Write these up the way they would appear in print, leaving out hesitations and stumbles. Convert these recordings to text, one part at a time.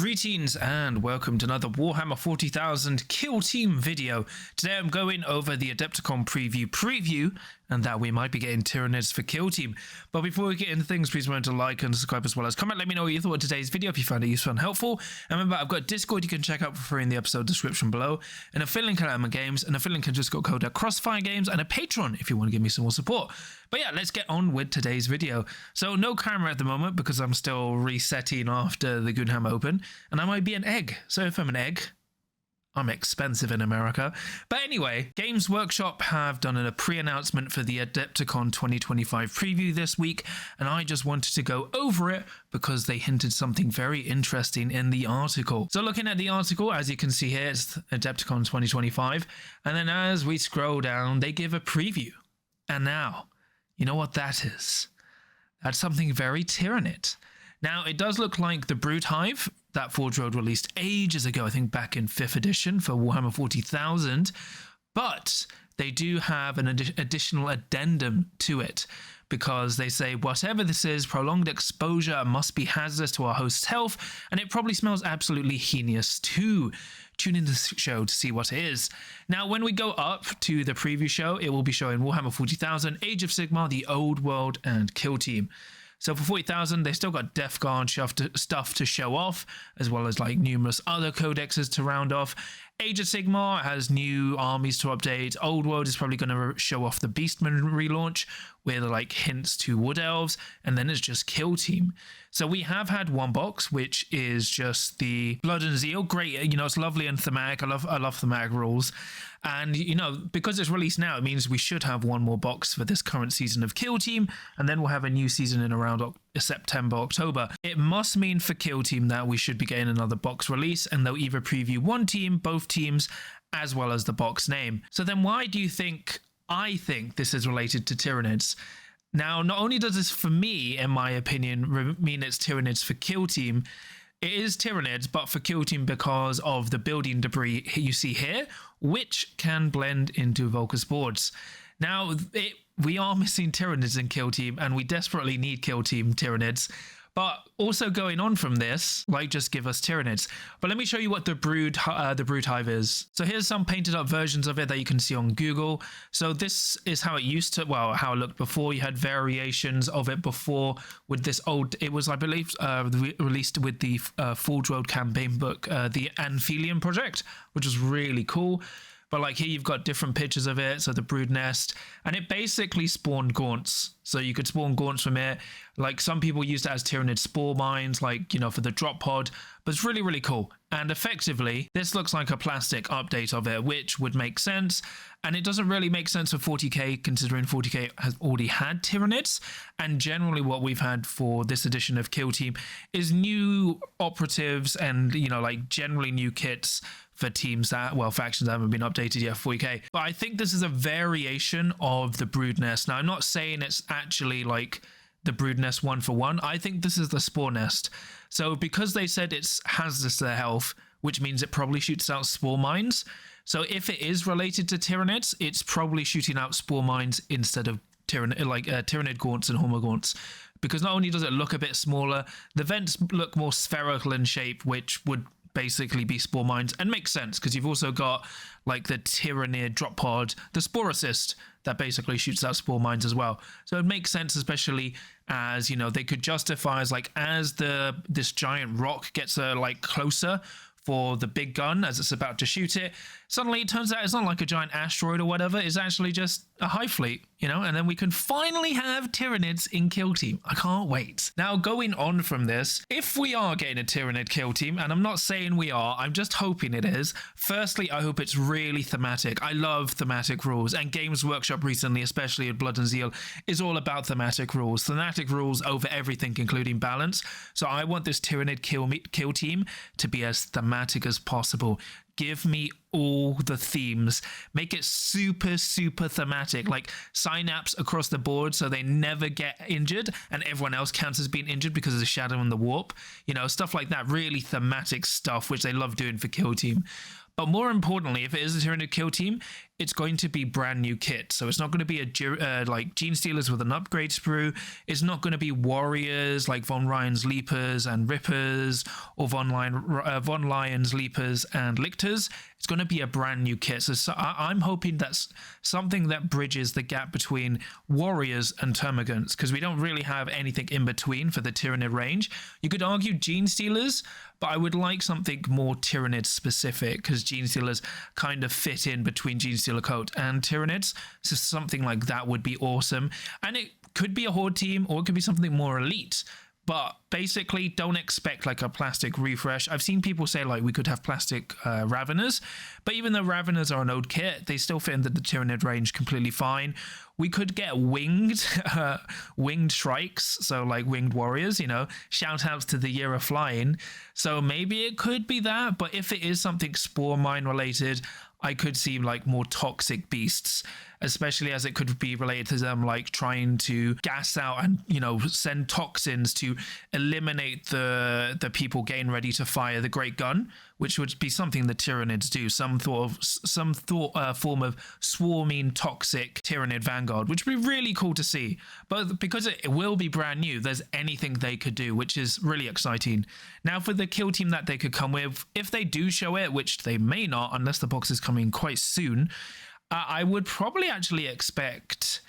Greetings and welcome to another Warhammer 40,000 Kill Team video. Today I'm going over the Adepticon Preview and that we might be getting Tyranids for Kill Team. But before we get into things, please remember to like and subscribe as well as comment. Let me know what you thought of today's video if you found it useful and helpful. And remember, I've got Discord you can check out for free in the episode description below, and a affiliate link at Adamant Games, and a affiliate link can just got code at Crossfire Games, and a Patreon if you want to give me some more support. But yeah, let's get on with today's video. So no camera at the moment because I'm still resetting after the Warhammer Open, and I might be an egg. So if I'm an egg, I'm expensive in America. But anyway, Games Workshop have done a pre-announcement for the Adepticon 2025 preview this week, and I just wanted to go over it because they hinted something very interesting in the article. So looking at the article, as you can see here, it's Adepticon 2025, and then as we scroll down, they give a preview. And now, you know what that is? That's something very Tyranid. Now, it does look like the Brood Hive that Forge World released ages ago, I think back in 5th edition for Warhammer 40,000, but they do have an additional addendum to it because they say, whatever this is, prolonged exposure must be hazardous to our host's health, and it probably smells absolutely heinous too. Tune in to the show to see what it is. Now, when we go up to the preview show, it will be showing Warhammer 40,000, Age of Sigmar, the Old World, and Kill Team. So for 40,000, they still got Death Guard stuff to show off, as well as like numerous other codexes to round off. Age of Sigmar has new armies to update. Old World is probably going to show off the Beastman relaunch with like hints to Wood Elves, and then it's just Kill Team. So we have had one box, which is just the Blood and Zeal. Great, you know, it's lovely and thematic. I love thematic rules. And, you know, because it's released now, it means we should have one more box for this current season of Kill Team, and then we'll have a new season in around September, October. It must mean for Kill Team that we should be getting another box release, and they'll either preview one team, both teams, as well as the box name. So then why do you think I think this is related to Tyranids? Now, not only does this, for me, in my opinion, mean it's Tyranids for Kill Team, it is Tyranids, but for Kill Team because of the building debris you see here, which can blend into Volk's boards. Now, we are missing Tyranids in Kill Team, and we desperately need Kill Team Tyranids. But also going on from this, like, just give us Tyranids. But let me show you what the Brood Hive is. So here's some painted up versions of it that you can see on Google. So this is how it used to, well, how it looked before. You had variations of it before with this old, it was, I believe, released with the Forge World campaign book, the Anphelium Project, which was really cool. But like here, you've got different pictures of it. So the brood nest, and it basically spawned gaunts. So you could spawn gaunts from it. Like some people used it as Tyranid spore mines, like, you know, for the drop pod, but it's really, really cool. And effectively, this looks like a plastic update of it, which would make sense. And it doesn't really make sense for 40k, considering 40k has already had Tyranids. And generally what we've had for this edition of Kill Team is new operatives and, you know, like generally new kits for teams that, well, factions that haven't been updated yet for 40k. But I think this is a variation of the brood nest. Now, I'm not saying it's actually like the brood nest one for one. I think this is the spore nest. So because they said it's hazardous to their health, which means it probably shoots out spore mines. So if it is related to Tyranids, it's probably shooting out spore mines instead of Tyranid gaunts and Homo gaunts. Because not only does it look a bit smaller, the vents look more spherical in shape, which would basically be spore mines, and makes sense because you've also got like the Tyranid drop pod, the spore assist that basically shoots out spore mines as well. So it makes sense, especially as, you know, they could justify as like as this giant rock gets like closer for the big gun as it's about to shoot it, suddenly it turns out it's not like a giant asteroid or whatever, it's actually just a hive fleet, you know, and then we can finally have Tyranids in Kill Team. I can't wait. Now, going on from this, if we are getting a Tyranid Kill Team, and I'm not saying we are, I'm just hoping it is, firstly, I hope it's really thematic. I love thematic rules, and Games Workshop recently, especially at Blood and Zeal, is all about thematic rules. Thematic rules over everything, including balance. So I want this Tyranid Kill Team to be as thematic as possible. Give me all the themes. Make it super, super thematic, like synapse across the board so they never get injured and everyone else counts as being injured because of the shadow and the warp. You know, stuff like that, really thematic stuff, which they love doing for Kill Team. But more importantly, if it is a Tyranid Kill Team, it's going to be brand new kit. So it's not going to be like Gene Stealers with an upgrade sprue. It's not going to be warriors like Von Ryan's Leapers and Rippers, or Von Lyon's Leapers and Lictors. It's going to be a brand new kit. So I'm hoping that's something that bridges the gap between warriors and termagants, because we don't really have anything in between for the Tyranid range. You could argue Gene Stealers, but I would like something more Tyranid specific, because Gene Stealers kind of fit in between Gene Stealer Cult and Tyranids. So something like that would be awesome. And it could be a Horde team, or it could be something more elite. But basically, don't expect like a plastic refresh. I've seen people say like we could have plastic Raveners, but even though Raveners are an old kit, they still fit into the Tyranid range completely fine. We could get winged Shrikes, so like winged warriors, you know, shout outs to the year of flying. So maybe it could be that, but if it is something Spore Mine related, I could see like more toxic beasts, especially as it could be related to them like trying to gas out and, you know, send toxins to eliminate the people getting ready to fire the great gun, which would be something the Tyranids do, some form of swarming toxic Tyranid vanguard, which would be really cool to see. But because it will be brand new, there's anything they could do, which is really exciting. Now for the kill team that they could come with, if they do show it, which they may not unless the box is coming quite soon, I would probably actually expect,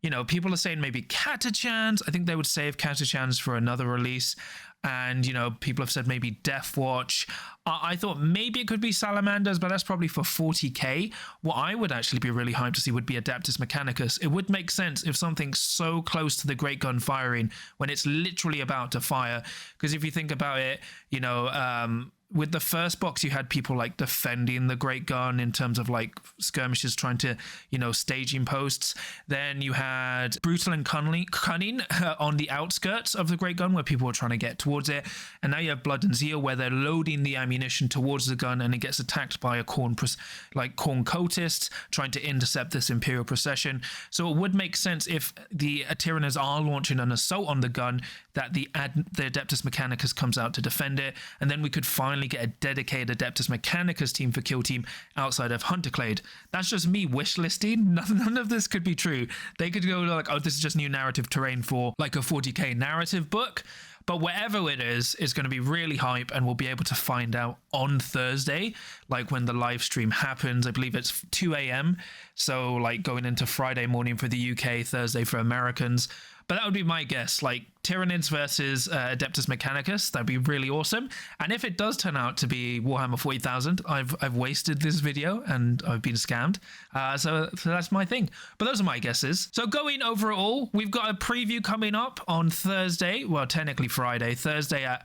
you know, people are saying maybe Catachans. I think they would save Catachans for another release. And, you know, people have said maybe Deathwatch. I thought maybe it could be Salamanders, but that's probably for 40k. What I would actually be really hyped to see would be Adeptus Mechanicus. It would make sense if something's so close to the Great Gun firing when it's literally about to fire. Because if you think about it, you know, with the first box, you had people like defending the Great Gun in terms of like skirmishes, trying to, you know, staging posts. Then you had Brutal and Cunning on the outskirts of the Great Gun where people were trying to get towards it. And now you have Blood and Zeal where they're loading the ammunition towards the gun and it gets attacked by a Khorne cultist trying to intercept this Imperial procession. So it would make sense if the Tyranids are launching an assault on the gun that the Adeptus Mechanicus comes out to defend it. And then we could finally get a dedicated Adeptus Mechanicus team for Kill Team outside of Hunterclade. That's just me wish listing. None of this could be true. They could go like, oh, this is just new narrative terrain for like a 40k narrative book. But whatever it is, it's going to be really hype, and we'll be able to find out on Thursday, like when the live stream happens. I believe it's 2 a.m. So like going into Friday morning for the UK, Thursday for Americans. But that would be my guess, like Tyranids versus Adeptus Mechanicus. That'd be really awesome. And if it does turn out to be Warhammer 40,000, I've wasted this video and I've been scammed. So that's my thing. But those are my guesses. So going overall, we've got a preview coming up on Thursday. Well, technically Friday. Thursday at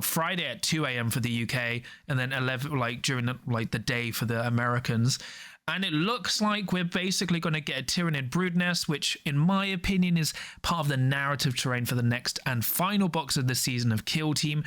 Friday at 2 a.m. for the UK, and then 11 like during the day for the Americans. And it looks like we're basically going to get a Tyranid Broodnest, which in my opinion is part of the narrative terrain for the next and final box of the season of Kill Team.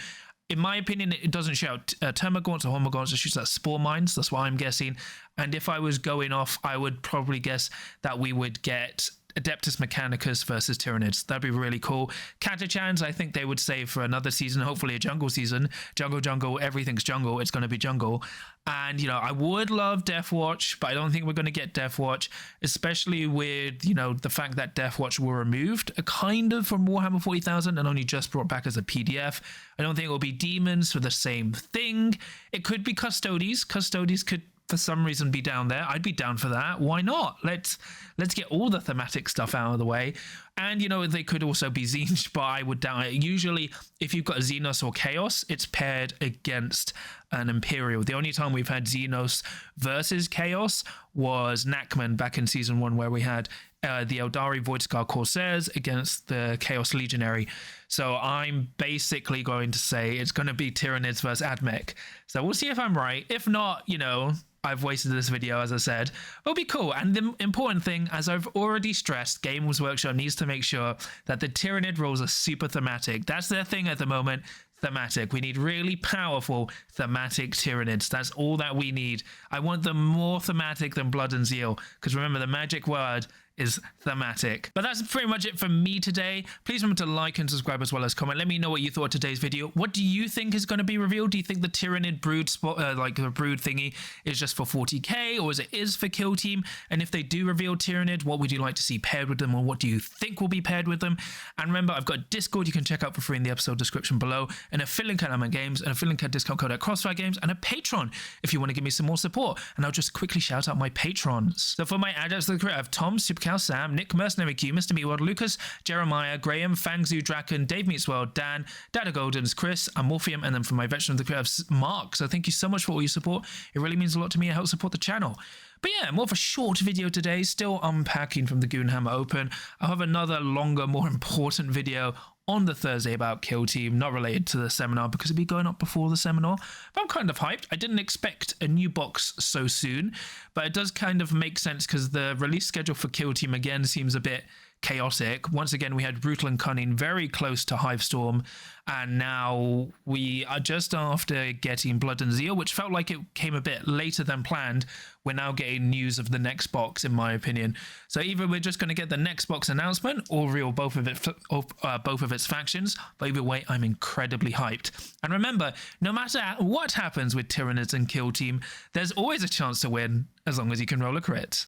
In my opinion, it doesn't show Termagants or Hormagaunts, it shoots at Spore Mines. That's what I'm guessing. And if I was going off, I would probably guess that we would get Adeptus Mechanicus versus Tyranids. That'd be really cool. Catachans, I think they would save for another season, hopefully a jungle season. Jungle, everything's jungle. It's going to be jungle. And, you know, I would love Deathwatch, but I don't think we're going to get Deathwatch, especially with, you know, the fact that Deathwatch were removed kind of from Warhammer 40,000 and only just brought back as a PDF. I don't think it will be demons for the same thing. It could be Custodes. Custodes could for some reason be down there. I'd be down for that. Why not? Let's get all the thematic stuff out of the way. And, you know, they could also be Tzeentch, but I would doubt it. Usually, if you've got Xenos or Chaos, it's paired against an Imperial. The only time we've had Xenos versus Chaos was Nakman back in Season 1, where we had the Eldari Voidscar Corsairs against the Chaos Legionary. So I'm basically going to say it's going to be Tyranids versus Admech. So we'll see if I'm right. If not, you know, I've wasted this video, as I said. It'll be cool. And the important thing, as I've already stressed, Games Workshop needs to make sure that the Tyranid rules are super thematic. That's their thing at the moment. Thematic. We need really powerful thematic Tyranids. That's all that we need. I want them more thematic than Blood and Zeal. Because remember, the magic word is thematic. But that's pretty much it from me today. Please remember to like and subscribe as well as comment. Let me know what you thought of today's video. What do you think is going to be revealed? Do you think the Tyranid brood spot, like the brood thingy, is just for 40k, or is it for Kill Team? And if they do reveal Tyranid, what would you like to see paired with them, or what do you think will be paired with them? And remember, I've got a Discord you can check out for free in the episode description below, and a affiliate code at Element Games, and a affiliate code discount code at Crossfire Games, and a Patreon if you want to give me some more support. And I'll just quickly shout out my patrons. So for my adepts of the career, I have Tom, Supercow, Sam, Nick, Mercenary Q, Mr. Meatworld, Lucas, Jeremiah, Graham, Fangzu, Draken, Dave Meatsworld, Dan, Dada Goldens, Chris, Amorphium, and then for my veteran of the career, I have Mark. So thank you so much for all your support. It really means a lot to me. It helps support the channel. But yeah, more of a short video today, still unpacking from the Goonhammer Open. I'll have another longer, more important video on the Thursday about Kill Team, not related to the seminar because it'll be going up before the seminar. But I'm kind of hyped. I didn't expect a new box so soon, but it does kind of make sense because the release schedule for Kill Team again seems a bit chaotic. Once again, we had Brutal and Cunning very close to Hivestorm, and now we are just after getting Blood and Zeal, which felt like it came a bit later than planned. We're now getting news of the next box, in my opinion. So either we're just going to get the next box announcement or reveal both of its factions. But either way, I'm incredibly hyped. And remember, no matter what happens with Tyranids and Kill Team, there's always a chance to win as long as you can roll a crit.